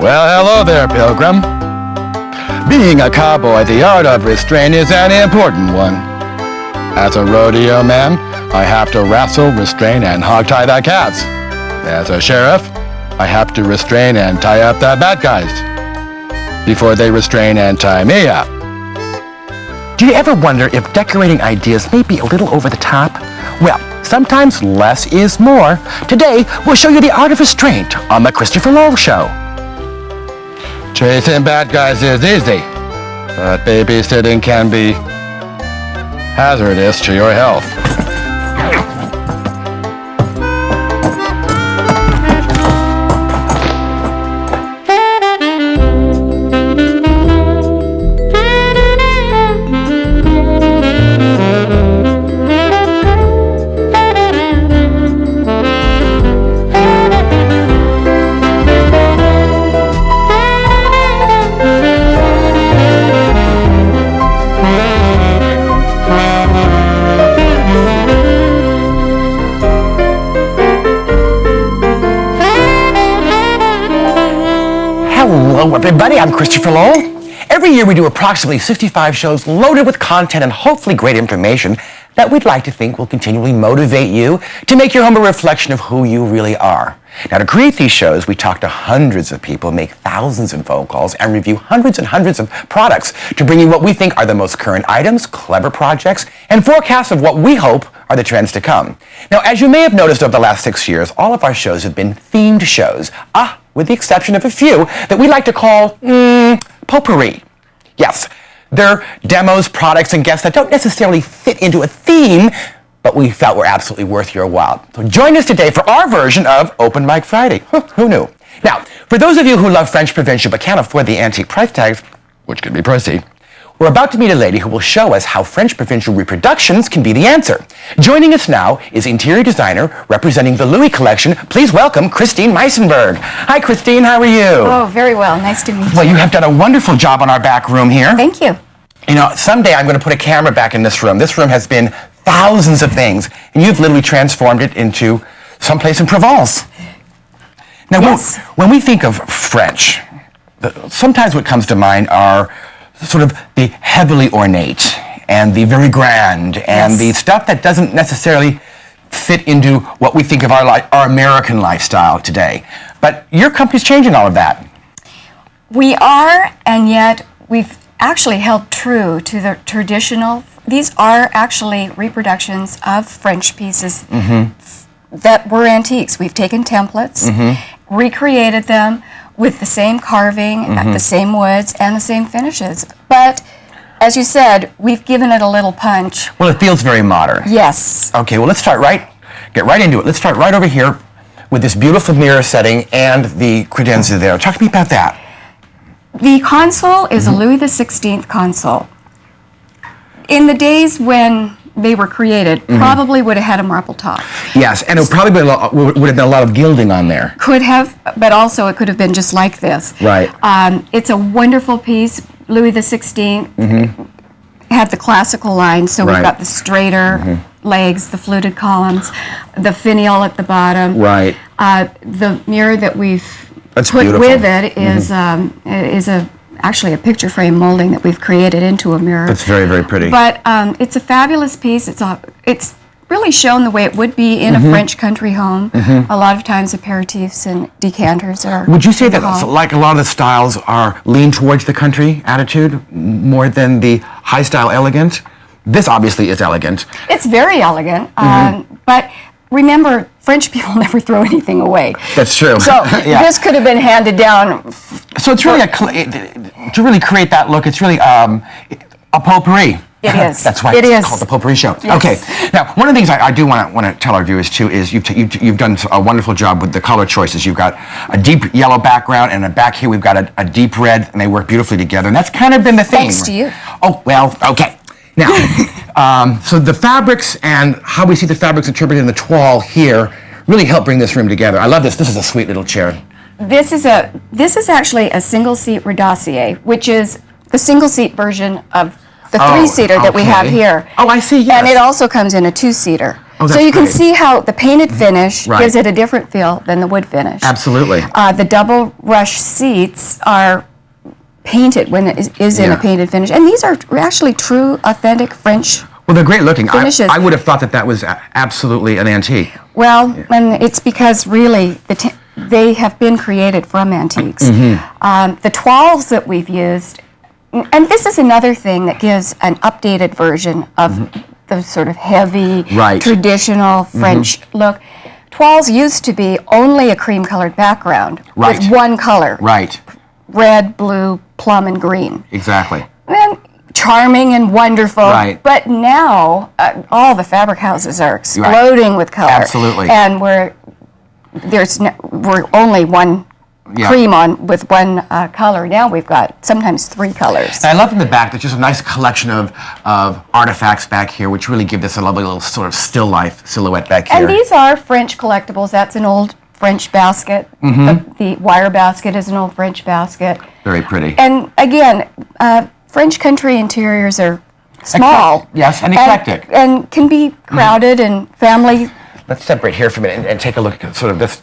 Well, hello there, Pilgrim. Being a cowboy, the art of restraint is an important one. As a rodeo man, I have to wrestle, restrain, and hog-tie the cats. As a sheriff, I have to restrain and tie up the bad guys before they restrain and tie me up. Do you ever wonder if decorating ideas may be a little over the top? Well, sometimes less is more. Today, we'll show you the art of restraint on the Christopher Lowell Show. Chasing bad guys is easy, but babysitting can be hazardous to your health. Hello everybody, I'm Christopher Lowell. Every year we do approximately 65 shows loaded with content and hopefully great information that we'd like to think will continually motivate you to make your home a reflection of who you really are. Now, to create these shows, we talk to hundreds of people, make thousands of phone calls, and review hundreds and hundreds of products to bring you what we think are the most current items, clever projects, and forecasts of what we hope are the trends to come. Now, as you may have noticed over the last 6 years, all of our shows have been themed shows, with the exception of a few that we like to call potpourri. Yes, they're demos, products, and guests that don't necessarily fit into a theme, but we felt were absolutely worth your while. So join us today for our version of Open Mic Friday. Who knew? Now, for those of you who love French provincial but can't afford the antique price tags, which could be pricey, we're about to meet a lady who will show us how French provincial reproductions can be the answer. Joining us now is interior designer representing the Louis collection. Please welcome Christine Meissenburg. Hi, Christine. How are you? Oh, very well. Nice to meet you. Well, you have done a wonderful job on our back room here. Thank you. You know, someday I'm going to put a camera back in this room. This room has been thousands of things, and you've literally transformed it into someplace in Provence. Now, yes. when we think of French, sometimes what comes to mind are sort of the heavily ornate and the very grand and the stuff that doesn't necessarily fit into what we think of our American lifestyle today. But your company's changing all of that. We are, and yet we've actually held true to the traditional. These are actually reproductions of French pieces that were antiques. We've taken templates, recreated them with the same carving, the same woods, and the same finishes. But, as you said, we've given it a little punch. Well, it feels very modern. Yes. Okay, well, let's get right into it. Let's start right over here with this beautiful mirror setting and the credenza there. Talk to me about that. The console is a Louis XVI console. In the days when they were created, probably would have had a marble top. Yes, and it probably would have been a lot of gilding on there. Could have, but also it could have been just like this. Right. It's a wonderful piece. Louis XVI had the classical line, so we've got the straighter legs, the fluted columns, the finial at the bottom. Right. The mirror that we've put beautiful. with it is actually a picture frame molding that we've created into a mirror. That's very, very pretty. But it's a fabulous piece. It's really shown the way it would be in a French country home. A lot of times aperitifs and decanters are. Would you say that like a lot of the styles are lean towards the country attitude more than the high style elegant? This obviously is elegant. It's very elegant, but remember, French people never throw anything away. That's true. So this could have been handed down. So it's really to really create that look. It's really a potpourri. It is. That's why it's called the Potpourri Show. Yes. Okay. Now, one of the things I do want to tell our viewers too is you've done a wonderful job with the color choices. You've got a deep yellow background, and back here we've got a deep red, and they work beautifully together. And that's kind of been the theme. Thanks to you. Oh well. Okay. Now, so the fabrics and how we see the fabrics interpreted in the toile here really help bring this room together. I love this. This is a sweet little chair. This is actually a single seat redossier, which is the single seat version of the three-seater that we have here. Oh, I see, yes. And it also comes in a two-seater. Oh, so that's you can great. see how the painted finish Right. gives it a different feel than the wood finish. Absolutely. The double rush seats are painted when it is in Yeah. a painted finish. And these are actually true, authentic French. Well, they're great looking. Finishes. I would have thought that was absolutely an antique. Well, and it's because really they have been created from antiques. The toiles that we've used, and this is another thing that gives an updated version of the sort of heavy, Right. traditional French look. Toiles used to be only a cream-colored background Right. with one color, Right. red, blue, plum, and green. Exactly. And charming and wonderful. Right. But now all the fabric houses are exploding with color. Absolutely. And we're only one Yeah. cream on with one color. Now we've got sometimes 3 colors. And I love in the back, there's just a nice collection of artifacts back here, which really give this a lovely little sort of still life silhouette back here. And these are French collectibles. That's an old French basket. The wire basket is an old French basket. Very pretty. And again, French country interiors are small. Yes, and eclectic. And can be crowded and family. Let's separate here for a minute and take a look at sort of this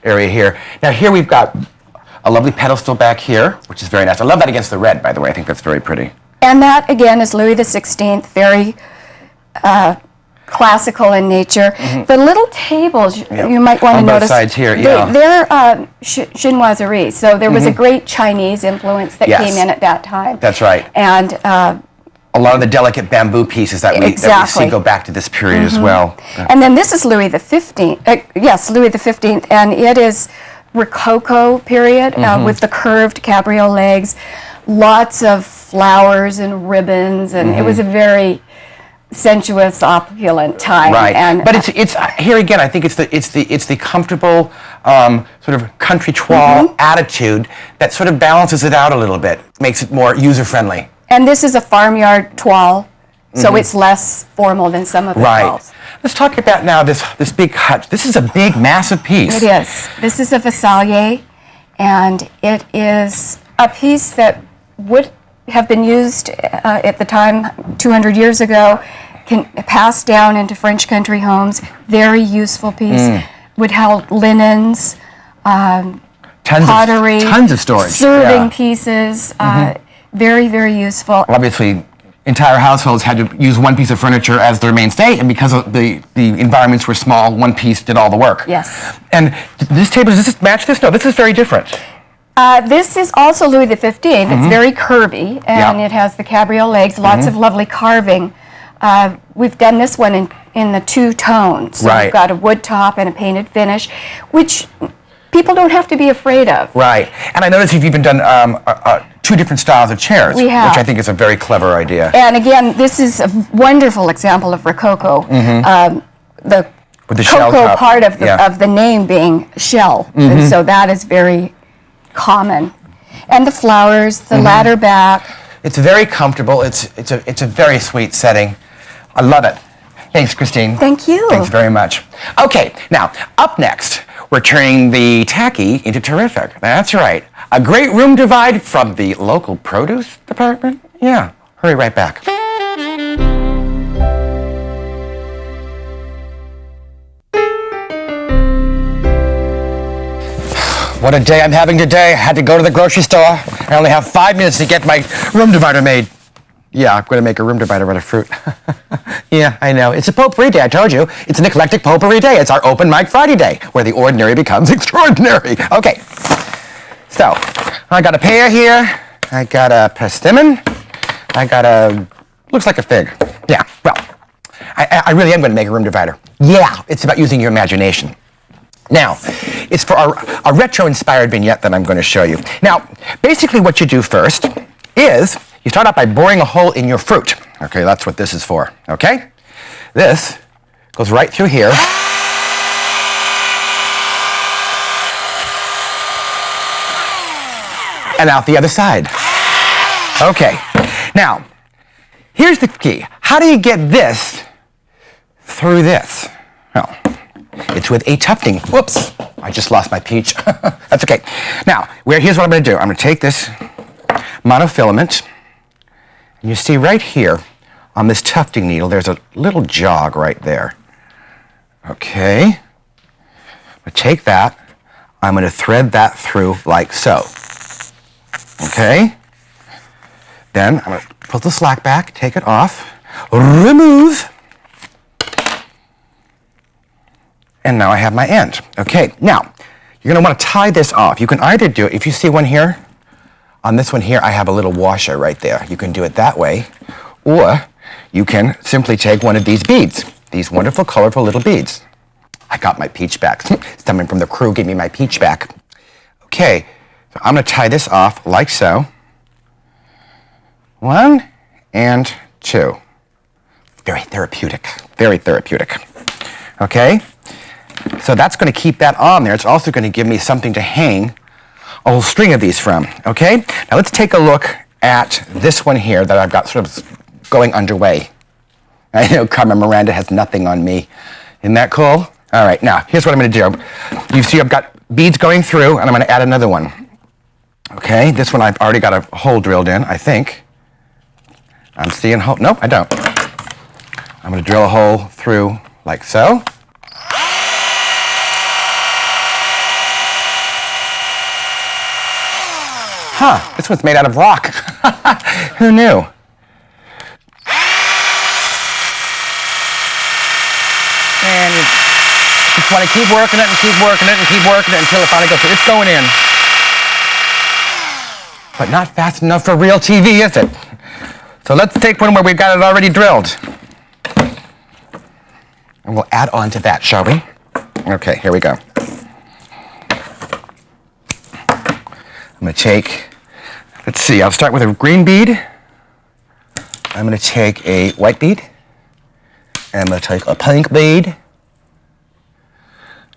area here. Now here we've got a lovely pedestal back here, which is very nice. I love that against the red, by the way. I think that's very pretty. And that, again, is Louis XVI, very classical in nature. The little tables, you might want to On both notice. sides here, yeah. They're chinoiserie, so there was a great Chinese influence that Yes. came in at that time. That's right. And A lot of the delicate bamboo pieces that we Exactly. see go back to this period as well. And then this is Louis XV. Yes, Louis XV, and it is Rococo period with the curved cabriole legs, lots of flowers and ribbons, and it was a very sensuous, opulent time. Right, And, but it's here again. I think it's the comfortable sort of country toile attitude that sort of balances it out a little bit, makes it more user friendly. and this is a farmyard toile, so it's less formal than some of the Right. toiles. Let's talk about now this big hutch. This is a big, massive piece. It is. This is a Vassallier, and it is a piece that would have been used at the time 200 years ago, can pass down into French country homes. Very useful piece. Would hold linens, pottery, tons of storage. serving Yeah. pieces. Very, very useful. Obviously, entire households had to use one piece of furniture as their mainstay, and because of the environments were small, one piece did all the work. Yes. And this table, does this match this? No, this is very different. This is also Louis XV. It's very curvy, and Yeah. it has the cabriole legs, lots of lovely carving. We've done this one in the 2 tones. So Right. we've got a wood top and a painted finish, which people don't have to be afraid of. Right. And I noticed you've even done 2 different styles of chairs, We have. which I think is a very clever idea. And again, this is a wonderful example of Rococo. The With the shell cocoa top. part of Yeah. the name being shell, and so that is very common. And the flowers, the ladder back. It's very comfortable. It's a very sweet setting. I love it. Thanks, Christine. Thank you. Thanks very much. Okay, now, up next, we're turning the tacky into terrific. That's right. A great room divide from the local produce department? Yeah, hurry right back. What a day I'm having today. I had to go to the grocery store. I only have 5 minutes to get my room divider made. Yeah, I'm going to make a room divider out of fruit. Yeah, I know. It's a potpourri day, I told you. It's an eclectic potpourri day. It's our open mic Friday day, where the ordinary becomes extraordinary. Okay, so I got a pear here. I got a persimmon. I got a, looks like a fig. Yeah, well, I really am going to make a room divider. Yeah, it's about using your imagination. Now, it's for a retro-inspired vignette that I'm going to show you. Now, basically what you do first is you start out by boring a hole in your fruit. Okay, that's what this is for, okay? This goes right through here. And out the other side. Okay, now, here's the key. How do you get this through this? Well, it's with a tufting. Whoops, I just lost my peach. That's okay. Now, here's what I'm going to do. I'm going to take this monofilament, and you see right here on this tufting needle, there's a little jog right there. Okay. I'm going to take that. I'm going to thread that through like so. Okay. Then I'm going to put the slack back, take it off, remove, and now I have my end. Okay, now, you're going to want to tie this off. You can either do it, if you see one here, on this one here, I have a little washer right there. You can do it that way, or you can simply take one of these beads, these wonderful, colorful little beads. I got my peach back. Someone from the crew gave me my peach back. Okay, so I'm going to tie this off like so. 1 and 2. Very therapeutic, very therapeutic. Okay, so that's going to keep that on there. It's also going to give me something to hang a whole string of these from. Okay, now let's take a look at this one here that I've got sort of going underway. I know Carmen Miranda has nothing on me. Isn't that cool? All right, now here's what I'm going to do. You see I've got beads going through, and I'm going to add another one. Okay, this one I've already got a hole drilled in, I think. I'm seeing hole. Nope, I don't. I'm going to drill a hole through like so. Huh, this one's made out of rock. Who knew? And you just want to keep working it and keep working it and keep working it until it finally goes through. It's going in. But not fast enough for real TV, is it? So let's take one where we've got it already drilled. And we'll add on to that, shall we? Okay, here we go. I'm going to take, let's see, I'll start with a green bead. I'm going to take a white bead. And I'm going to take a pink bead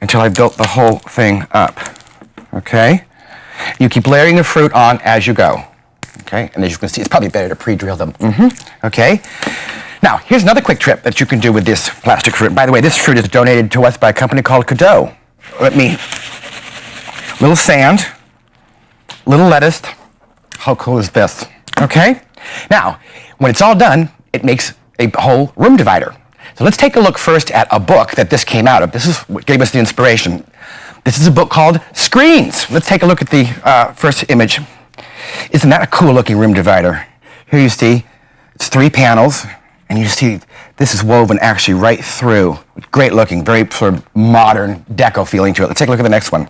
until I've built the whole thing up. Okay? You keep layering the fruit on as you go. Okay, and as you can see, it's probably better to pre-drill them. Okay, now here's another quick trick that you can do with this plastic fruit. By the way, this fruit is donated to us by a company called COTTAGE. Little sand, little lettuce. How cool is this? Okay, now when it's all done, it makes a whole room divider. So let's take a look first at a book that this came out of. This is what gave us the inspiration. This is a book called Screens. Let's take a look at the first image. Isn't that a cool looking room divider? Here you see, it's 3 panels, and you see this is woven actually right through. Great looking, very sort of modern deco feeling to it. Let's take a look at the next one.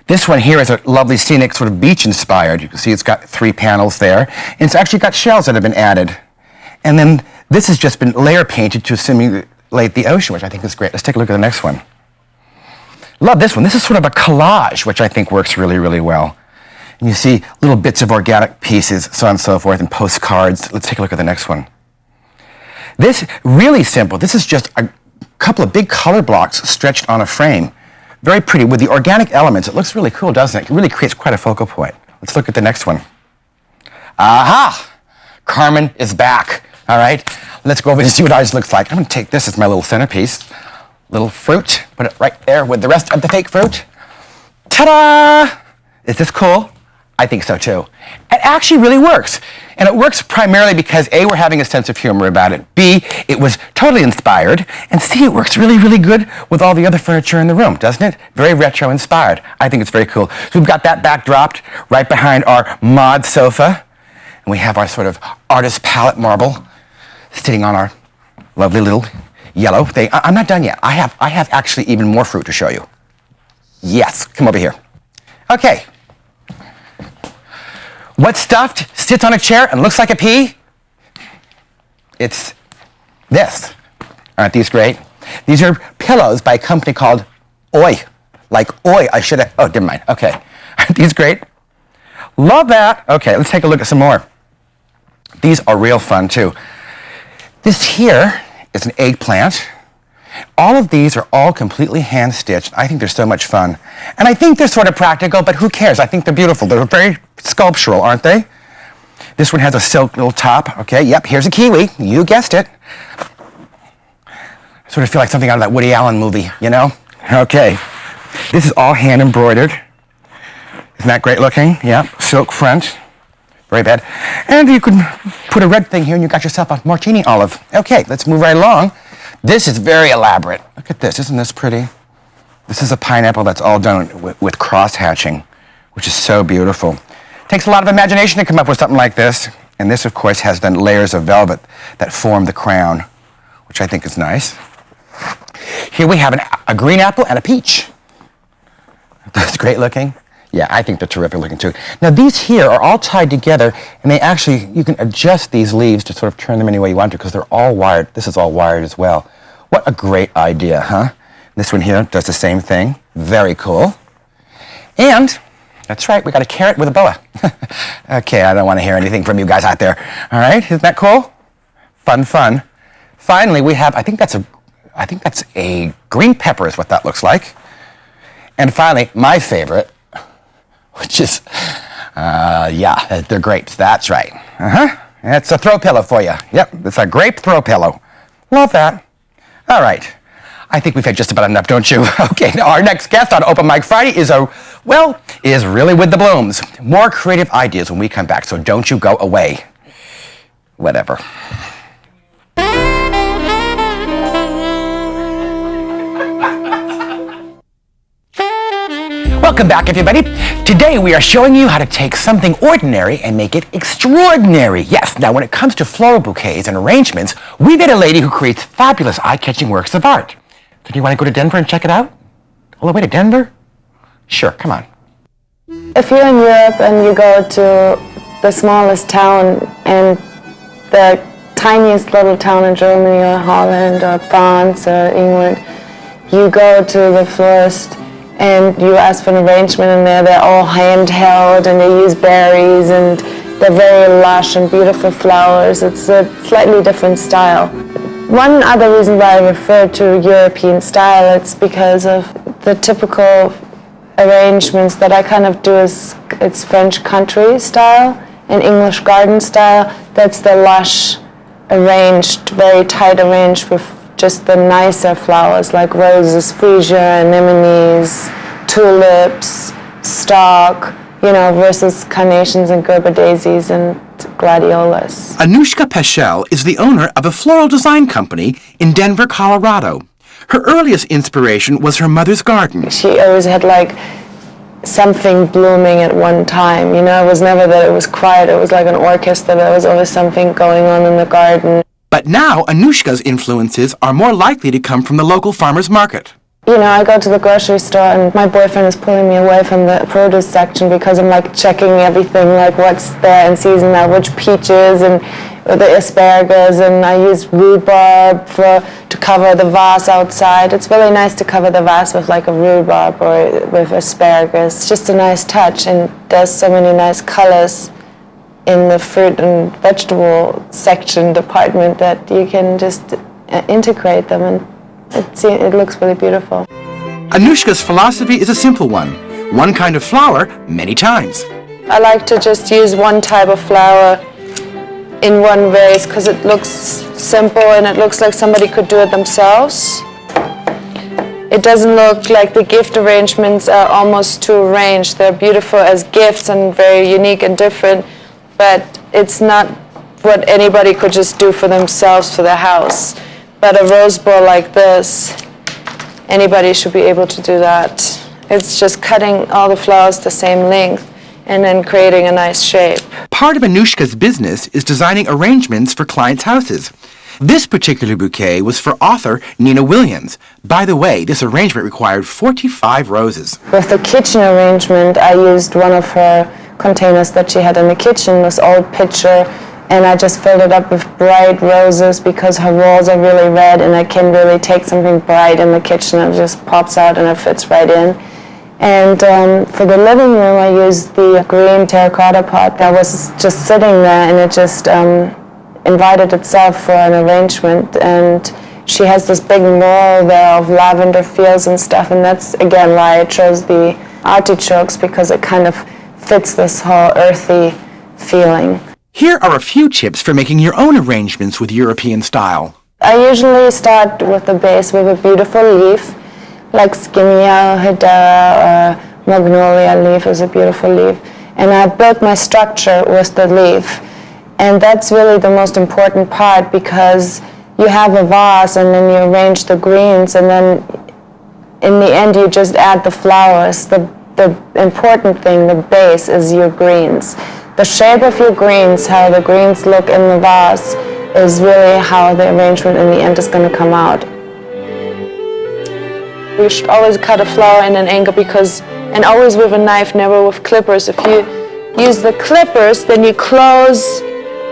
This one here is a lovely scenic sort of beach inspired. You can see it's got 3 panels there, and it's actually got shells that have been added. And then this has just been layer painted to simulate the ocean, which I think is great. Let's take a look at the next one. Love this one. This is sort of a collage, which I think works really, really well. And you see little bits of organic pieces, so on and so forth, and postcards. Let's take a look at the next one. This, really simple. This is just a couple of big color blocks stretched on a frame. Very pretty. With the organic elements, it looks really cool, doesn't it? It really creates quite a focal point. Let's look at the next one. Aha! Carmen is back. All right? Let's go over and see what ours looks like. I'm going to take this as my little centerpiece. Little fruit. Put it right there with the rest of the fake fruit. Ta-da! Is this cool? I think so too. It actually really works. And it works primarily because A, we're having a sense of humor about it. B, it was totally inspired. And C, it works really, really good with all the other furniture in the room, doesn't it? Very retro inspired. I think it's very cool. So we've got that backdropped right behind our mod sofa. And we have our sort of artist palette marble sitting on our lovely little yellow thing. I'm not done yet. I have actually even more fruit to show you. Yes, come over here. Okay. What stuffed sits on a chair and looks like a pea? It's this. Aren't these great? These are pillows by a company called Oi. Like Oi, I should have, oh, never mind. Okay. Aren't these great? Love that. Okay, let's take a look at some more. These are real fun too. This here is an eggplant. All of these are all completely hand-stitched. I think they're so much fun. And I think they're sort of practical, but who cares? I think they're beautiful. They're very sculptural, aren't they? This one has a silk little top. Okay, yep, here's a kiwi. You guessed it. I sort of feel like something out of that Woody Allen movie, you know? Okay, this is all hand embroidered. Isn't that great looking? Yep, silk front. Very bad. And you could put a red thing here and you got yourself a martini olive. Okay, let's move right along This is very elaborate. Look at this. Isn't this pretty? This is a pineapple that's all done with cross-hatching, which is so beautiful. Takes a lot of imagination to come up with something like this. And this, of course, has then layers of velvet that form the crown, which I think is nice. Here we have a green apple and a peach. That's great looking. Yeah, I think they're terrific looking too. Now these here are all tied together, and they actually, you can adjust these leaves to sort of turn them any way you want to because they're all wired. This is all wired as well. What a great idea, huh? This one here does the same thing. Very cool. And, that's right, we got a carrot with a boa. Okay, I don't want to hear anything from you guys out there. All right, isn't that cool? Fun, fun. Finally, we have, I think that's a green pepper is what that looks like. And finally, my favorite, which is, yeah, they're grapes. That's right. It's a throw pillow for you. Yep, it's a grape throw pillow. Love that. All right. I think we've had just about enough, don't you? Okay, now our next guest on Open Mic Friday is really with the blooms. More creative ideas when we come back, so don't you go away. Whatever. Welcome back, everybody. Today we are showing you how to take something ordinary and make it extraordinary. Yes, now when it comes to floral bouquets and arrangements, we met a lady who creates fabulous eye-catching works of art. So do you want to go to Denver and check it out? All the way to Denver? Sure, come on. If you're in Europe and you go to the smallest town and the tiniest little town in Germany or Holland or France or England, you go to the florist and you ask for an arrangement, and they're all handheld and they use berries and they're very lush and beautiful flowers. It's a slightly different style. One other reason why I refer to European style, it's because of the typical arrangements that I kind of do it's French country style and English garden style. That's the lush, arranged, very tight arranged with just the nicer flowers like roses, freesia, anemones, tulips, stock, versus carnations and Gerber daisies and gladiolas. Anuschka Pashel is the owner of a floral design company in Denver, Colorado. Her earliest inspiration was her mother's garden. She always had something blooming at one time. It was never that it was quiet. It was like an orchestra. There was always something going on in the garden. But now Anushka's influences are more likely to come from the local farmer's market. I go to the grocery store and my boyfriend is pulling me away from the produce section because I'm checking everything, what's there in season now, which peaches and the asparagus, and I use rhubarb to cover the vase outside. It's really nice to cover the vase with a rhubarb or with asparagus. It's just a nice touch, and there's so many nice colors in the fruit and vegetable section department that you can just integrate them, and it looks really beautiful. Anushka's philosophy is a simple one. One kind of flower, many times. I like to just use one type of flower in one vase because it looks simple and it looks like somebody could do it themselves. It doesn't look like the gift arrangements are almost too arranged. They're beautiful as gifts and very unique and different, but it's not what anybody could just do for themselves for their house. But a rose bowl like this, anybody should be able to do that. It's just cutting all the flowers the same length and then creating a nice shape. Part of Anushka's business is designing arrangements for clients' houses. This particular bouquet was for author Nina Williams. By the way, this arrangement required 45 roses. With the kitchen arrangement, I used one of her containers that she had in the kitchen, this old pitcher, and I just filled it up with bright roses because her walls are really red, and I can really take something bright in the kitchen and it just pops out and it fits right in. And for the living room, I used the green terracotta pot that was just sitting there, and it just invited itself for an arrangement. And she has this big mural there of lavender fields and stuff, and that's again why I chose the artichokes, because it kind of fits this whole earthy feeling. Here are a few tips for making your own arrangements with European style. I usually start with the base with a beautiful leaf, like Skimmia or Hedera or Magnolia leaf is a beautiful leaf. And I built my structure with the leaf. And that's really the most important part, because you have a vase and then you arrange the greens, and then in the end you just add the flowers. The important thing, the base, is your greens. The shape of your greens, how the greens look in the vase, is really how the arrangement in the end is going to come out. You should always cut a flower in an angle, and always with a knife, never with clippers. If you use the clippers, then you close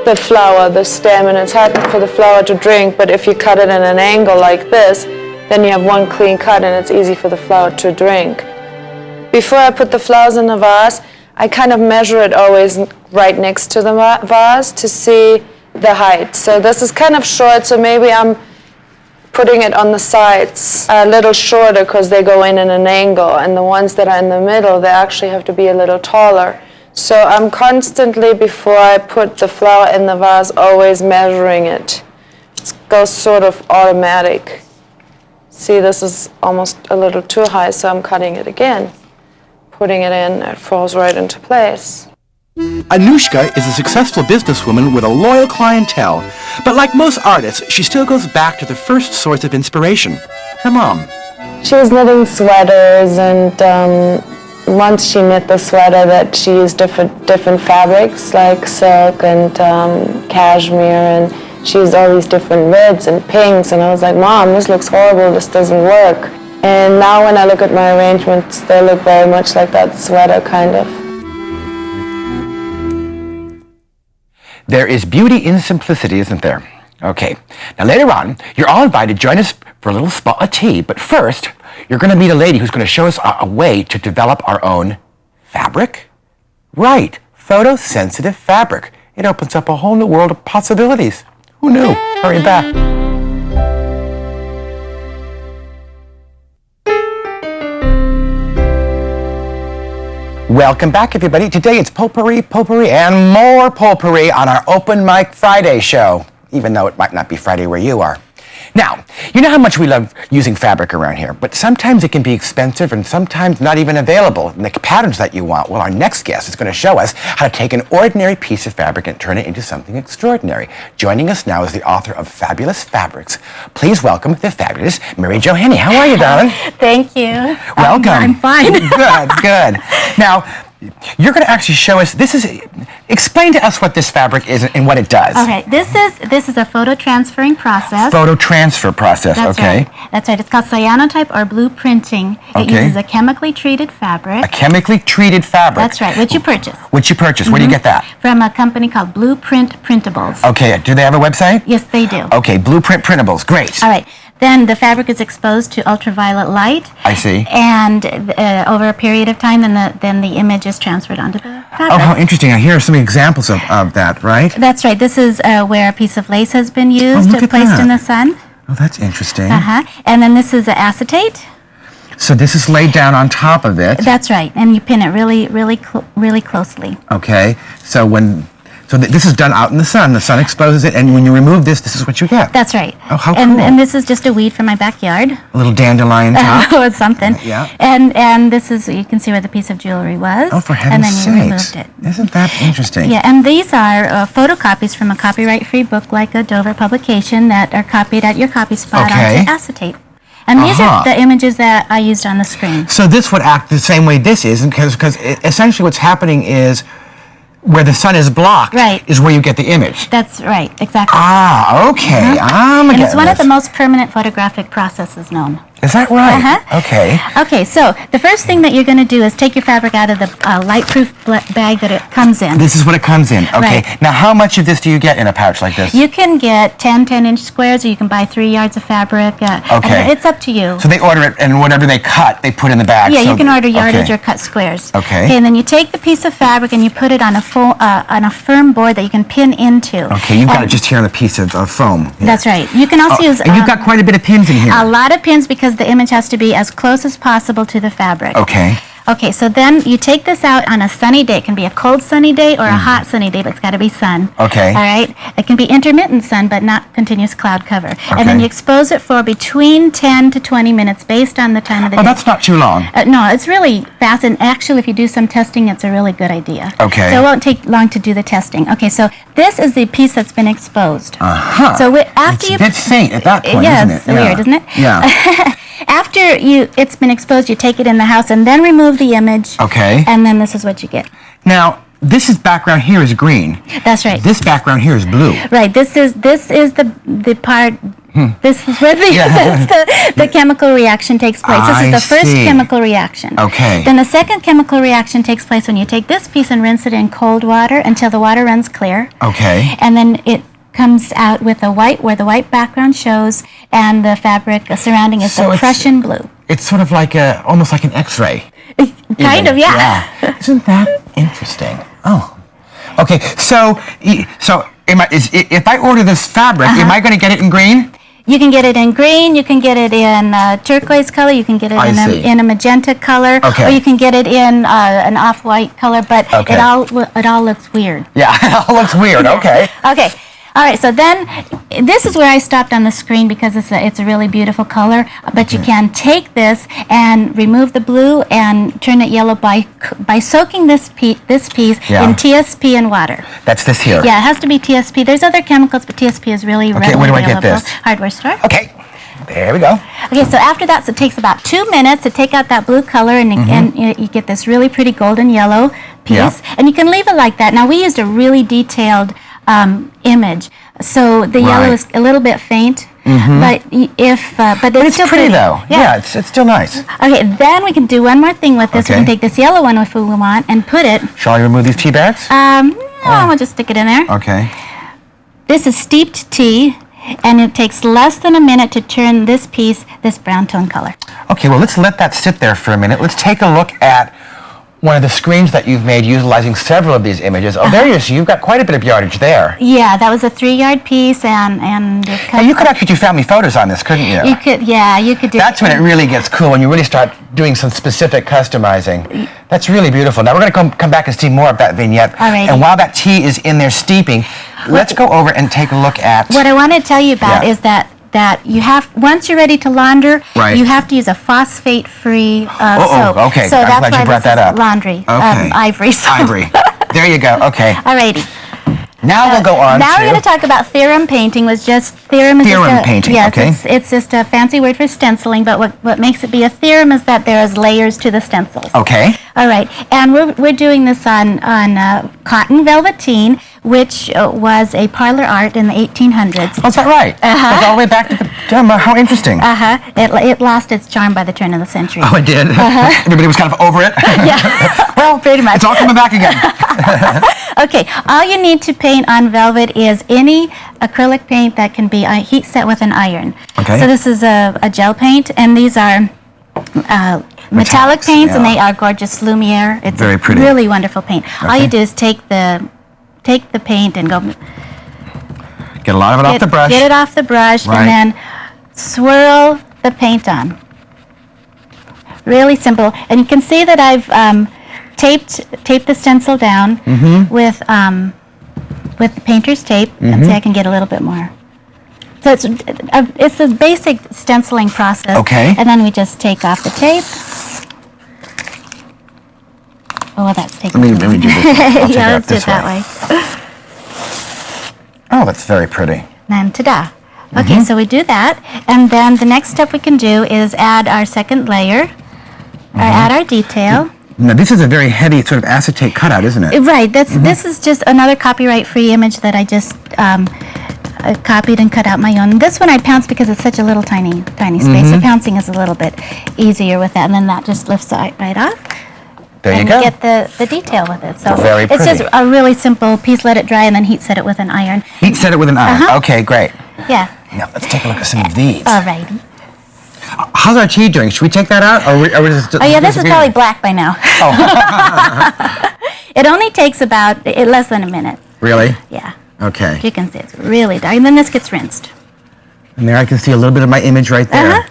the flower, the stem, and it's hard for the flower to drink. But if you cut it in an angle like this, then you have one clean cut and it's easy for the flower to drink. Before I put the flowers in the vase, I kind of measure it always right next to the vase to see the height. So this is kind of short, so maybe I'm putting it on the sides a little shorter because they go in an angle, and the ones that are in the middle, they actually have to be a little taller. So I'm constantly, before I put the flower in the vase, always measuring it. It goes sort of automatic. See, this is almost a little too high, so I'm cutting it again. Putting it in, it falls right into place. Anuschka is a successful businesswoman with a loyal clientele, but like most artists, she still goes back to the first source of inspiration, her mom. She was knitting sweaters, and once she knit the sweater that she used different fabrics like silk and cashmere, and she used all these different reds and pinks, and I was like, Mom, this looks horrible, this doesn't work. And now when I look at my arrangements, they look very much like that sweater, kind of. There is beauty in simplicity, isn't there? Okay. Now later on, you're all invited to join us for a little spot of tea, but first, you're going to meet a lady who's going to show us a way to develop our own fabric. Right, photosensitive fabric. It opens up a whole new world of possibilities. Who knew? Hurry back. Welcome back, everybody. Today it's potpourri, and more potpourri on our Open Mic Friday show, even though it might not be Friday where you are. Now, you know how much we love using fabric around here, but sometimes it can be expensive and sometimes not even available in the patterns that you want. Well, our next guest is going to show us how to take an ordinary piece of fabric and turn it into something extraordinary. Joining us now is the author of Fabulous Fabrics. Please welcome the fabulous Mary Jo Hiney. How are you, darling? Thank you. Welcome. I'm fine. Good. Now, you're going to actually show us, explain to us what this fabric is and what it does. Okay, this is a photo transferring process. Photo transfer process, That's okay. Right. That's right. It's called cyanotype or blueprinting. It uses a chemically treated fabric. A chemically treated fabric. That's right, which you purchase. Which you purchase. Where do you get that? From a company called Blueprint Printables. Okay, do they have a website? Yes, they do. Okay, Blueprint Printables, great. All right. Then the fabric is exposed to ultraviolet light. I see. And over a period of time, then the image is transferred onto the fabric. Oh, how interesting. Here are some examples of that, right? That's right. This is where a piece of lace has been used, look at placed that. in the sun. Oh, that's interesting. And then this is acetate. So this is laid down on top of it. That's right. And you pin it really closely. Okay. So this is done out in the sun. The sun exposes it, and when you remove this is what you get. That's right. Oh, how and, cool. And this is just a weed from my backyard. A little dandelion top. Oh, it's something. Yeah. And this is, you can see where the piece of jewelry was. Oh, for heaven's sakes. And then you removed it. Isn't that interesting? Yeah, and these are photocopies from a copyright-free book like a Dover publication that are copied at your copy spot onto acetate. And these are the images that I used on the screen. So this would act the same way this is, because essentially what's happening is where the sun is blocked is where you get the image. That's right, exactly. Ah, okay. And it's one of the most permanent photographic processes known. Is that right? Okay. Okay, so the first thing that you're going to do is take your fabric out of the light-proof bag that it comes in. This is what it comes in. Okay. Right. Now, how much of this do you get in a pouch like this? You can get 10-inch squares, or you can buy 3 yards of fabric. Okay. It's up to you. So they order it, and whatever they cut, they put in the bag. Yeah, so you can order yardage or cut squares. Okay. And then you take the piece of fabric and you put it on a firm board that you can pin into. Okay, you've got it just here on a piece of foam. Here. That's right. You can also use... And you've got quite a bit of pins in here. A lot of pins because the image has to be as close as possible to the fabric. Okay. Okay, so then you take this out on a sunny day. It can be a cold sunny day or a hot sunny day, but it's got to be sun. Okay. All right? It can be intermittent sun, but not continuous cloud cover. And then you expose it for between 10 to 20 minutes based on the time of the day. Oh, that's not too long. No, it's really fast. And actually, if you do some testing, it's a really good idea. Okay. So it won't take long to do the testing. Okay, so this is the piece that's been exposed. Uh-huh. So after It's a bit faint at that point, yeah, isn't it? It's weird, isn't it? Yeah. After it's been exposed, you take it in the house and then remove the image. Okay. And then this is what you get. Now, this background here is green. That's right. This background here is blue. Right. This is the part. This is where the chemical reaction takes place. This is the first chemical reaction. Okay. Then the second chemical reaction takes place when you take this piece and rinse it in cold water until the water runs clear. Okay. And then it comes out with a white, where the white background shows, and the fabric surrounding is the Prussian blue. It's sort of like almost like an X-ray. Kind of, yeah. Isn't that interesting? Oh. Okay. So if I order this fabric, am I going to get it in green? You can get it in green, you can get it in turquoise color, you can get it in a magenta color, or you can get it in an off-white color, but it all looks weird. Yeah, it all looks weird, okay. Okay. All right, so then this is where I stopped on the screen because it's a really beautiful color, but you can take this and remove the blue and turn it yellow by soaking this piece in TSP and water. That's this here? Yeah, it has to be TSP. There's other chemicals, but TSP is really readily available. Where do I get this? Hardware store. Okay, there we go. Okay, so after that, so it takes about 2 minutes to take out that blue color, and you get this really pretty golden yellow piece, and you can leave it like that. Now, we used a really detailed image, so the yellow is a little bit faint, but it's still pretty though. Yeah, it's still nice. Okay, then we can do one more thing with this. We can take this yellow one if we want and put it. Shall I remove these tea bags? No, we'll just stick it in there. Okay. This is steeped tea, and it takes less than a minute to turn this piece this brown tone color. Okay, well, let's let that sit there for a minute. Let's take a look at one of the screens that you've made utilizing several of these images. Oh, there you see. You've got quite a bit of yardage there. Yeah, that was a 3-yard piece, and now you could actually do family photos on this, couldn't you? You could, yeah, you could do. That's when it really gets cool, when you really start doing some specific customizing. That's really beautiful. Now we're going to come back and see more of that vignette. Alrighty. And while that tea is in there steeping, let's go over and take a look at. What I want to tell you about is that you have, once you're ready to launder, you have to use a phosphate-free soap. Okay. So I'm that's glad why you brought that up. Laundry, Okay. ivory soap. Ivory. There you go. Okay. Alrighty. Now we'll go on Now we're going to talk about theorem painting. Theorem painting, yes, okay. It's just a fancy word for stenciling, but what makes it be a theorem is that there is layers to the stencils. Okay. All right, and we're doing this on cotton velveteen, which was a parlor art in the 1800s. Oh, is that right? Goes all the way back to the... how interesting. It lost its charm by the turn of the century. Oh, it did? Everybody was kind of over it? Yeah. Well, pretty much. It's all coming back again. Okay, all you need to paint on velvet is any acrylic paint that can be heat set with an iron. Okay. So this is a gel paint, and these are metallic paints, and they are gorgeous Lumiere. It's very pretty. Really wonderful paint. Okay. All you do is take the paint and go... Get a lot of it off the brush. Get it off the brush, and then swirl the paint on. Really simple. And you can see that I've taped the stencil down with the painter's tape, and see I can get a little bit more. So it's a basic stenciling process. Okay. And then we just take off the tape. Oh, well, that's taking. Let me do this. Yeah, let's do it that way. Oh, that's very pretty. And ta-da. Okay, so we do that, and then the next step we can do is add our second layer, or add our detail. Now, this is a very heavy sort of acetate cutout, isn't it? Right. This is just another copyright-free image that I just copied and cut out my own. This one I pounced because it's such a little tiny space, so pouncing is a little bit easier with that, and then that just lifts right off. There you go. And you get the detail with it. So very pretty. It's just a really simple piece. Let it dry, and then heat set it with an iron. Heat set it with an iron. Okay, great. Yeah. Now, let's take a look at some of these. All right. How's our tea doing? Should we take that out? Or are we just, oh, yeah, this is probably black by now. Oh. It only takes about less than a minute. Really? Yeah. Okay. You can see it's really dark. And then this gets rinsed. And there I can see a little bit of my image right there.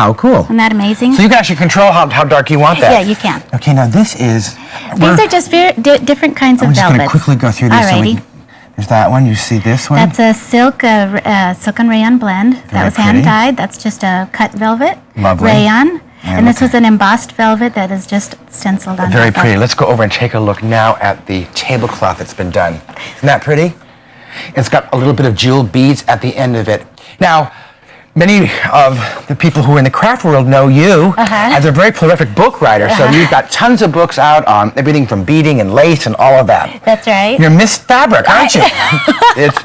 How cool. Isn't that amazing? So you can actually control how dark you want that. Yeah, you can. Okay, now this is... These are just different kinds of I'm just going to velvets. quickly go through this. Alrighty. There's that one. You see this one? That's a silk and rayon blend. That was pretty. hand dyed. That's just a cut velvet. Lovely. Rayon. Yeah, and this look was an embossed velvet that is just stenciled on Very top of. pretty. Let's go over and take a look now at the tablecloth that's been done. Isn't that pretty? It's got a little bit of jeweled beads at the end of it. Now, many of the people who are in the craft world know you as a very prolific book writer. So you've got tons of books out on everything from beading and lace and all of that. That's right. You're Miss Fabric, aren't you? It's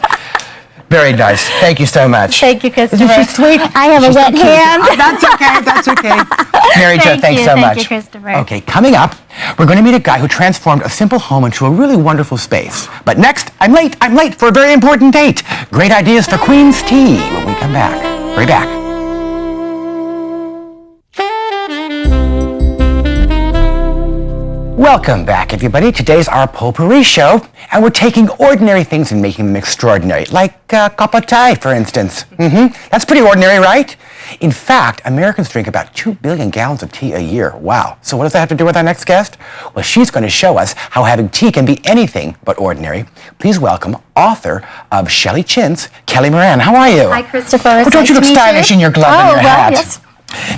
very nice. Thank you so much. Thank you, Christopher. Isn't she sweet? I have a She's so wet cute. hand. Oh, that's okay. That's okay. Mary Jo, thanks so much. Thank you, Christopher. Okay, coming up, we're going to meet a guy who transformed a simple home into a really wonderful space. But next, I'm late for a very important date. Great ideas for Queen's Tea when we come back. Hurry back. Welcome back, everybody. Today's our potpourri show, and we're taking ordinary things and making them extraordinary, like a cup of tea, for instance. That's pretty ordinary, right? In fact, Americans drink about 2 billion gallons of tea a year. Wow. So what does that have to do with our next guest? Well, she's going to show us how having tea can be anything but ordinary. Please welcome author of Shelley Chintz, Kelly Moran. How are you? Hi, Christopher. Oh, don't Nice you look to meet stylish in your glove and your well, hat? yes.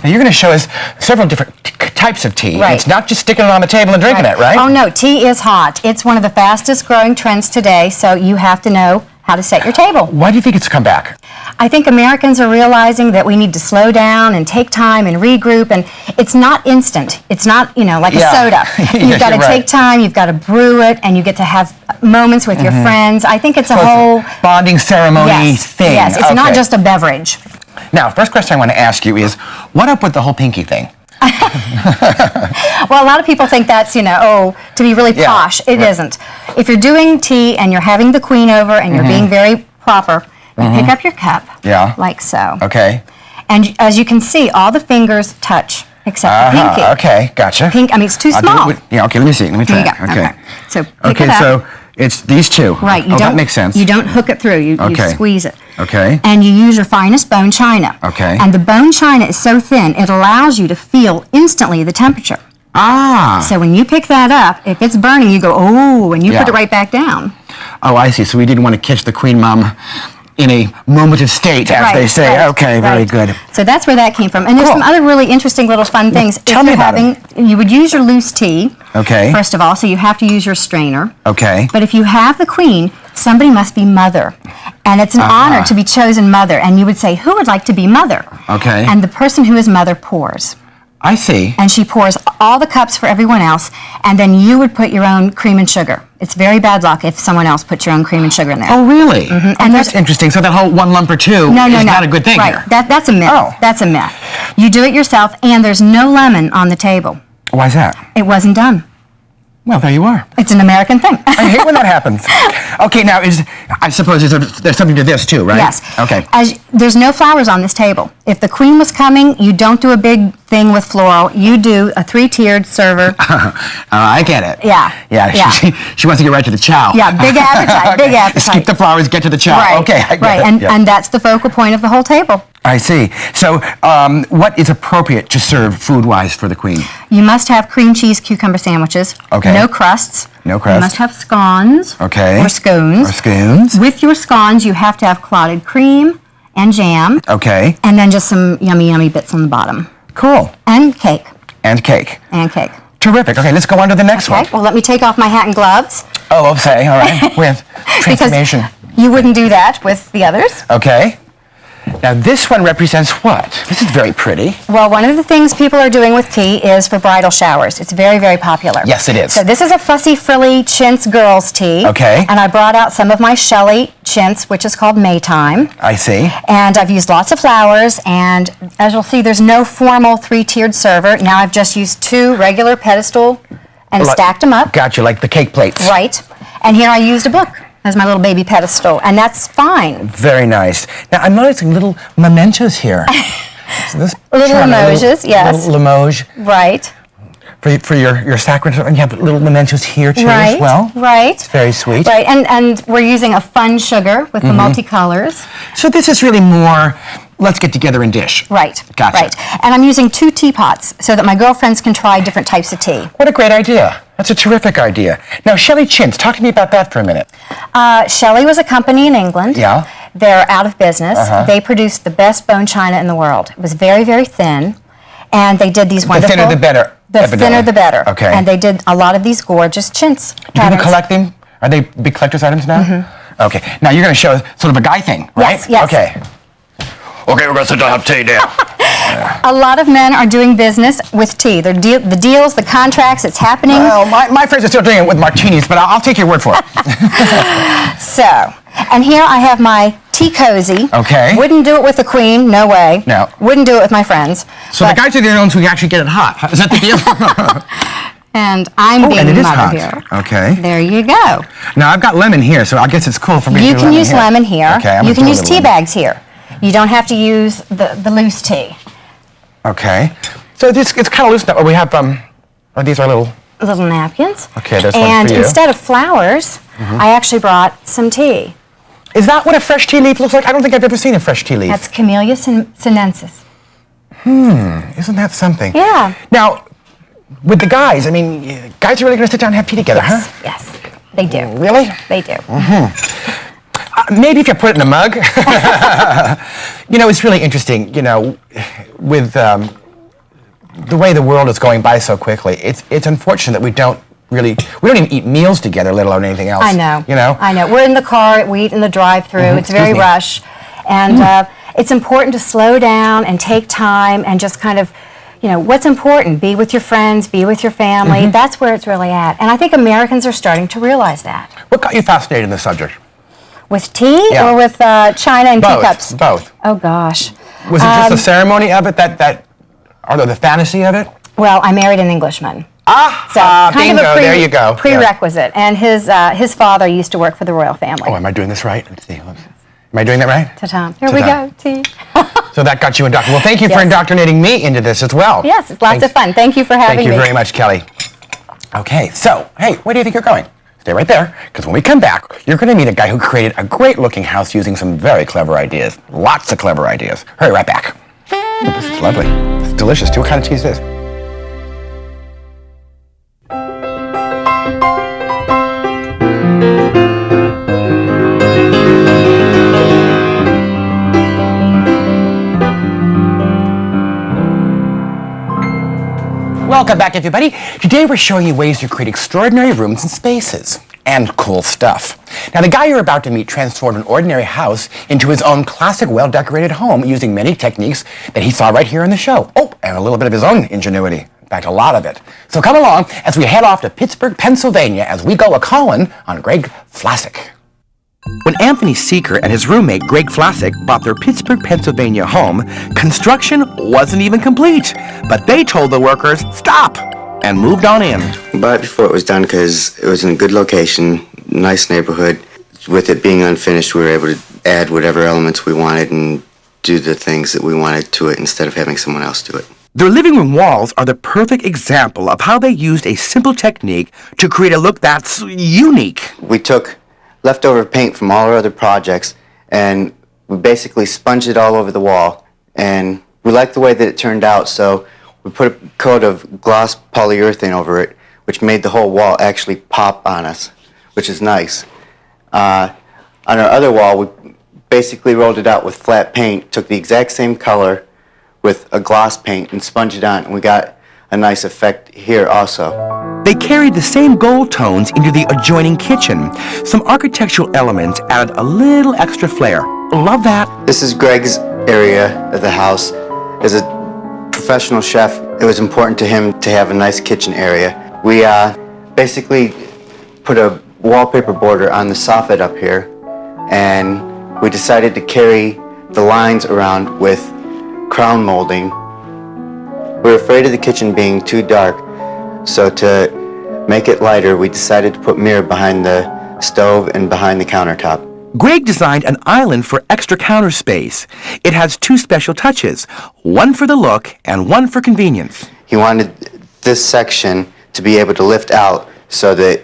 Now, you're going to show us several different types of tea. Right. It's not just sticking it on the table and drinking it, right? Oh no, tea is hot. It's one of the fastest growing trends today, so you have to know how to set your table. Why do you think it's come back? I think Americans are realizing that we need to slow down and take time and regroup, and it's not instant. It's not, like a soda. You've got to take time, you've got to brew it, and you get to have moments with your friends. I think it's a whole bonding ceremony thing. Yes, it's not just a beverage. Now, first question I want to ask you is, what up with the whole pinky thing? Well, a lot of people think that's, to be really posh. It isn't. If you're doing tea and you're having the queen over and you're being very proper, you pick up your cup, like so. Okay. And as you can see, all the fingers touch except the pinky. Okay, gotcha. It's too small. Okay, let me see. Let me try Here you go. it. Okay. So pick it up. So it's these two. Right. That makes sense. You don't hook it through. You squeeze it. Okay. And you use your finest bone china. Okay. And the bone china is so thin, it allows you to feel instantly the temperature. So when you pick that up, if it's burning, you go, oh, and you put it right back down. Oh, I see. So we didn't want to catch the queen mom in a momentous state, as they say. Okay, very good. So that's where that came from. And there's some other really interesting little fun things. Tell me about them. You would use your loose tea, Okay. first of all, so you have to use your strainer. Okay. But if you have the queen, somebody must be mother. And it's an honor to be chosen mother. And you would say, who would like to be mother? Okay. And the person who is mother pours. I see. And she pours all the cups for everyone else, and then you would put your own cream and sugar. It's very bad luck if someone else puts your own cream and sugar in there. Oh, really? And that's interesting. So that whole one lump or two is not a good thing right. here. That's a myth. Oh. That's a myth. You do it yourself, and there's no lemon on the table. Why is that? It wasn't done. Well, there you are. It's an American thing. I hate when that happens. Okay, now I suppose there's something to this too, right? Yes. Okay. There's no flowers on this table. If the queen was coming, you don't do a big thing with floral. You do a 3-tiered server. I get it. Yeah. Yeah. She wants to get right to the chow. Yeah, big appetite, big appetite. Skip the flowers, get to the chow. Right. Okay, I get right. it. And that's the focal point of the whole table. I see. So, what is appropriate to serve food-wise for the queen? You must have cream cheese cucumber sandwiches. Okay. No crusts. No crust. You must have scones. Okay. Or scones. Or scones. With your scones, you have to have clotted cream and jam. Okay. And then just some yummy, yummy bits on the bottom. Cool. And cake. And cake. And cake. Terrific. Okay, let's go on to the next one. Okay. Well, let me take off my hat and gloves. Oh, okay. All right. With transformation. Because you wouldn't do that with the others. Okay. Now, this one represents what? This is very pretty. Well, one of the things people are doing with tea is for bridal showers. It's very, very popular. Yes, it is. So this is a fussy, frilly chintz girls tea. Okay. And I brought out some of my Shelley Chintz, which is called Maytime. I see. And I've used lots of flowers, and as you'll see, there's no formal 3-tiered server. Now I've just used 2 regular pedestal and stacked them up. Gotcha, like the cake plates. Right. And here I used a book as my little baby pedestal, and that's fine. Very nice. Now, I'm noticing little mementos here. So this Little Limoges, yes. Little Limoges. Right. For your sacrament, and you have little mementos here too as well. Right. It's very sweet. Right, and we're using a fun sugar with the multicolors. So this is really more let's get together and dish. Right. Gotcha. Right. And I'm using 2 teapots so that my girlfriends can try different types of tea. What a great idea. That's a terrific idea. Now, Shelley Chintz, talk to me about that for a minute. Shelley was a company in England. Yeah. They're out of business. They produced the best bone china in the world. It was very, very thin, and they did these wonderful... The thinner the better. The evidently. thinner the better. Okay. And they did a lot of these gorgeous chintz Do patterns. people collect them? Are they big collector's items now? Okay. Now, you're going to show us sort of a guy thing, right? Yes, yes. Okay. Okay, we're going to sit down and have tea now. A lot of men are doing business with tea. The deals, the contracts, it's happening. Well, my friends are still doing it with martinis, but I'll take your word for it. So, and here I have my tea cozy. Okay. Wouldn't do it with the queen, no way. No. Wouldn't do it with my friends. So the guys are the only ones who can actually get it hot. Is that the deal? And I'm being and it is mother hot. here. Okay. There you go. Now, I've got lemon here, so I guess it's cool for me to You do can use lemon here. Okay, I'm You gonna can do a use little tea lemon. bags here. You don't have to use the loose tea. Okay. So it's kind of loose now. We have, these are little... Little napkins. Okay, there's one And for you. instead of flowers, I actually brought some tea. Is that what a fresh tea leaf looks like? I don't think I've ever seen a fresh tea leaf. That's Camellia sinensis. Isn't that something? Yeah. Now, with the guys, I mean, guys are really going to sit down and have tea together, Yes, huh? yes, they do. Really? They do. Maybe if you put it in a mug. You know, it's really interesting, you know, with the way the world is going by so quickly. It's unfortunate that we don't even eat meals together, let alone anything else. I know. You know? I know. We're in the car, we eat in the drive-through. It's very Excuse me. rush. And it's important to slow down and take time and just kind of, you know, what's important? Be with your friends, be with your family. That's where it's really at. And I think Americans are starting to realize that. What got you fascinated in the subject? With tea Yeah. or with china and teacups? Both. Oh, gosh. Was it just the ceremony of it, or the fantasy of it? Well, I married an Englishman. So bingo, there you go. Prerequisite. And his father used to work for the royal family. Oh, am I doing this right? Let's see. Am I doing that right? Ta-ta. Here we Ta-ta. go, tea. So that got you indoctrinated. Well, thank you for Yes. indoctrinating me into this as well. Yes, it's lots of fun. Thank you for having me. Thank you very much, Kelly. Okay, so, hey, where do you think you're going? Stay right there, because when we come back, you're going to meet a guy who created a great-looking house using some very clever ideas. Lots of clever ideas. Hurry right back. Ooh, this is lovely. It's delicious, too. What kind of tea is this? Welcome back, everybody. Today we're showing you ways to create extraordinary rooms and spaces. And cool stuff. Now, the guy you're about to meet transformed an ordinary house into his own classic, well-decorated home using many techniques that he saw right here in the show. Oh, and a little bit of his own ingenuity. In fact, a lot of it. So come along as we head off to Pittsburgh, Pennsylvania as we go a-callin' on Greg Flasik. When Anthony Seeker and his roommate Greg Flasik bought their Pittsburgh, Pennsylvania home, construction wasn't even complete. But they told the workers, stop, and moved on in. But before it was done, because it was in a good location, nice neighborhood. With it being unfinished, we were able to add whatever elements we wanted and do the things that we wanted to it instead of having someone else do it. Their living room walls are the perfect example of how they used a simple technique to create a look that's unique. We took leftover paint from all our other projects and we basically sponged it all over the wall. And we liked the way that it turned out, so we put a coat of gloss polyurethane over it, which made the whole wall actually pop on us, which is nice. On our other wall, we basically rolled it out with flat paint, took the exact same color with a gloss paint and sponged it on, and we got a nice effect here also. They carried the same gold tones into the adjoining kitchen. Some architectural elements added a little extra flair. Love that. This is Greg's area of the house. As a professional chef, it was important to him to have a nice kitchen area. We basically put a wallpaper border on the soffit up here, and we decided to carry the lines around with crown molding. We were afraid of the kitchen being too dark, so to make it lighter, we decided to put mirror behind the stove and behind the countertop. Greg designed an island for extra counter space. It has two special touches, one for the look and one for convenience. He wanted this section to be able to lift out so that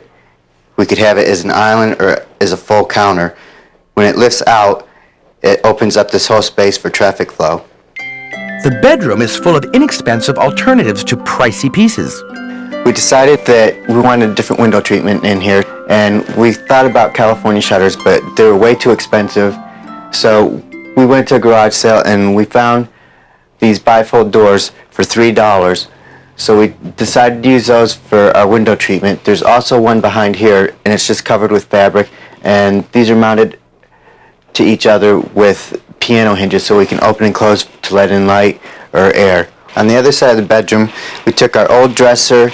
we could have it as an island or as a full counter. When it lifts out, It opens up this whole space for traffic flow. The bedroom is full of inexpensive alternatives to pricey pieces. We decided that we wanted a different window treatment in here, and we thought about California shutters, but they were way too expensive. So we went to a garage sale and we found these bifold doors for $3. So we decided to use those for our window treatment. There's also one behind here, and it's just covered with fabric, and these are mounted to each other with piano hinges so we can open and close to let in light or air. On the other side of the bedroom, we took our old dresser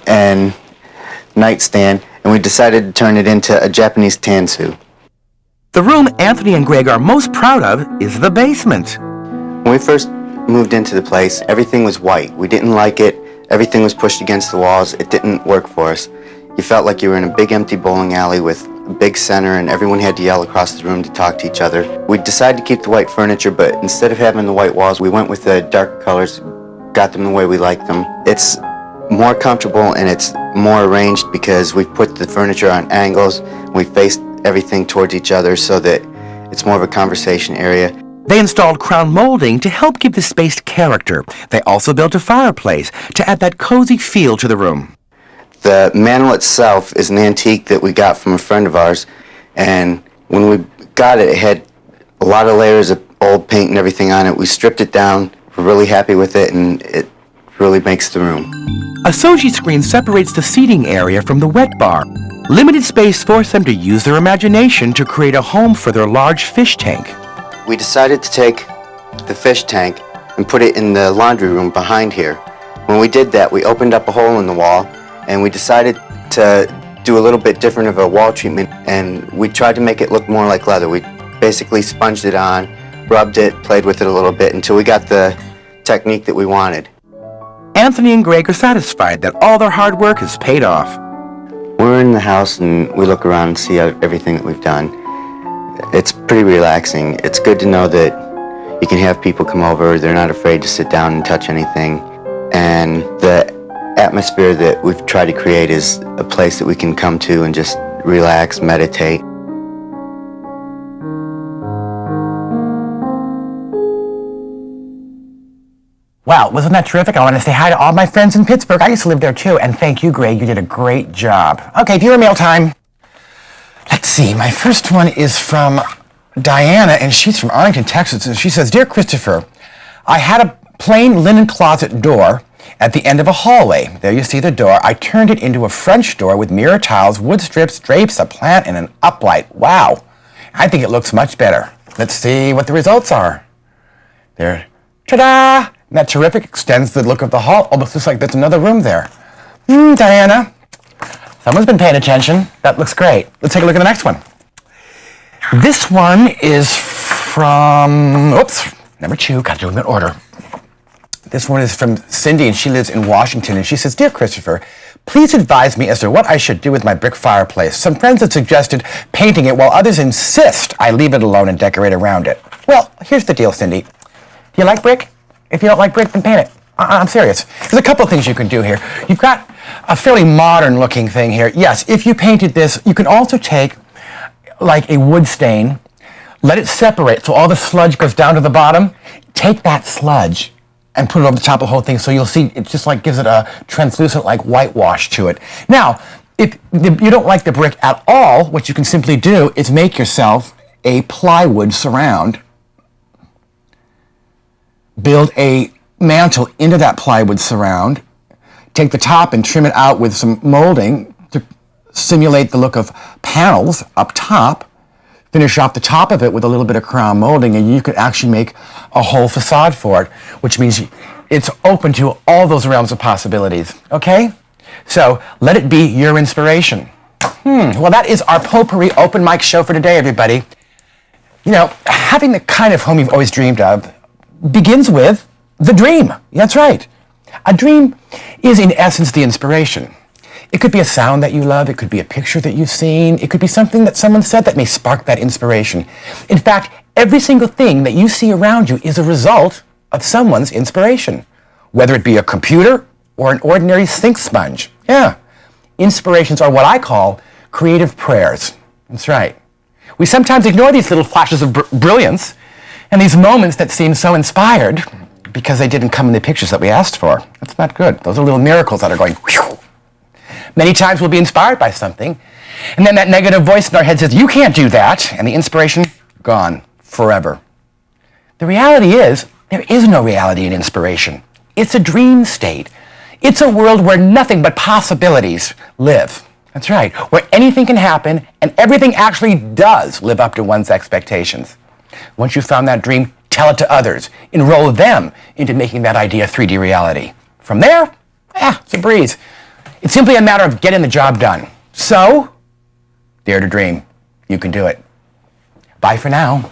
and nightstand and we decided to turn it into a Japanese tansu. The room Anthony and Greg are most proud of is the basement. When we first moved into the place, everything was white. We didn't like it. Everything was pushed against the walls. It didn't work for us. You felt like you were in a big empty bowling alley with a big center and everyone had to yell across the room to talk to each other. We decided to keep the white furniture, but instead of having the white walls, we went with the darker colors, got them the way we liked them. It's more comfortable and it's more arranged because we've put the furniture on angles. We faced everything towards each other so that it's more of a conversation area. They installed crown molding to help give the space character. They also built a fireplace to add that cozy feel to the room. The mantel itself is an antique that we got from a friend of ours, and when we got it, it had a lot of layers of old paint and everything on it. We stripped it down. We're really happy with it, and it really makes the room. A Soji screen separates the seating area from the wet bar. Limited space forced them to use their imagination to create a home for their large fish tank. We decided to take the fish tank and put it in the laundry room behind here. When we did that, we opened up a hole in the wall and we decided to do a little bit different of a wall treatment, and we tried to make it look more like leather. We basically sponged it on, rubbed it, played with it a little bit until we got the technique that we wanted. Anthony and Greg are satisfied that all their hard work has paid off. We're in the house and we look around and see everything that we've done. It's pretty relaxing. It's good to know that you can have people come over, they're not afraid to sit down and touch anything. And the atmosphere that we've tried to create is a place that we can come to and just relax, meditate. Wow, wasn't that terrific? I want to say hi to all my friends in Pittsburgh. I used to live there too, and thank you, Greg. You did a great job. Okay, viewer mail time. Let's see, my first one is from Diana, and she's from Arlington, Texas, and she says, Dear Christopher, I had a plain linen closet door at the end of a hallway. There you see the door. I turned it into a French door with mirror tiles, wood strips, drapes, a plant, and an uplight. Wow, I think it looks much better. Let's see what the results are. There, ta-da! Isn't that terrific? Extends the look of the hall. Almost looks like there's another room there. Diana, someone's been paying attention. That looks great. Let's take a look at the next one. This one is from, number 2. Got to do them in order. This one is from Cindy, and she lives in Washington, and she says, Dear Christopher, please advise me as to what I should do with my brick fireplace. Some friends have suggested painting it, while others insist I leave it alone and decorate around it. Well, here's the deal, Cindy. Do you like brick? If you don't like brick, then paint it. I'm serious. There's a couple of things you can do here. You've got a fairly modern looking thing here. Yes, if you painted this, you can also take like a wood stain, let it separate so all the sludge goes down to the bottom. Take that sludge and put it over the top of the whole thing so you'll see it just like gives it a translucent like whitewash to it. Now, if you don't like the brick at all, what you can simply do is make yourself a plywood surround. Build a mantle into that plywood surround, take the top and trim it out with some molding to simulate the look of panels up top, finish off the top of it with a little bit of crown molding, and you could actually make a whole facade for it, which means it's open to all those realms of possibilities, okay? So let it be your inspiration. Well, that is our Potpourri Open Mic show for today, everybody. You know, having the kind of home you've always dreamed of begins with the dream. That's right. A dream is, in essence, the inspiration. It could be a sound that you love. It could be a picture that you've seen. It could be something that someone said that may spark that inspiration. In fact, every single thing that you see around you is a result of someone's inspiration, whether it be a computer or an ordinary sink sponge. Yeah. Inspirations are what I call creative prayers. That's right. We sometimes ignore these little flashes of brilliance And these moments that seem so inspired because they didn't come in the pictures that we asked for. That's not good. Those are little miracles that are going whew. Many times we'll be inspired by something, and then that negative voice in our head says, you can't do that, and the inspiration, gone, forever. The reality is, there is no reality in inspiration. It's a dream state. It's a world where nothing but possibilities live. That's right, where anything can happen, and everything actually does live up to one's expectations. Once you've found that dream, tell it to others. Enroll them into making that idea 3D reality. From there, it's a breeze. It's simply a matter of getting the job done. So, dare to dream. You can do it. Bye for now.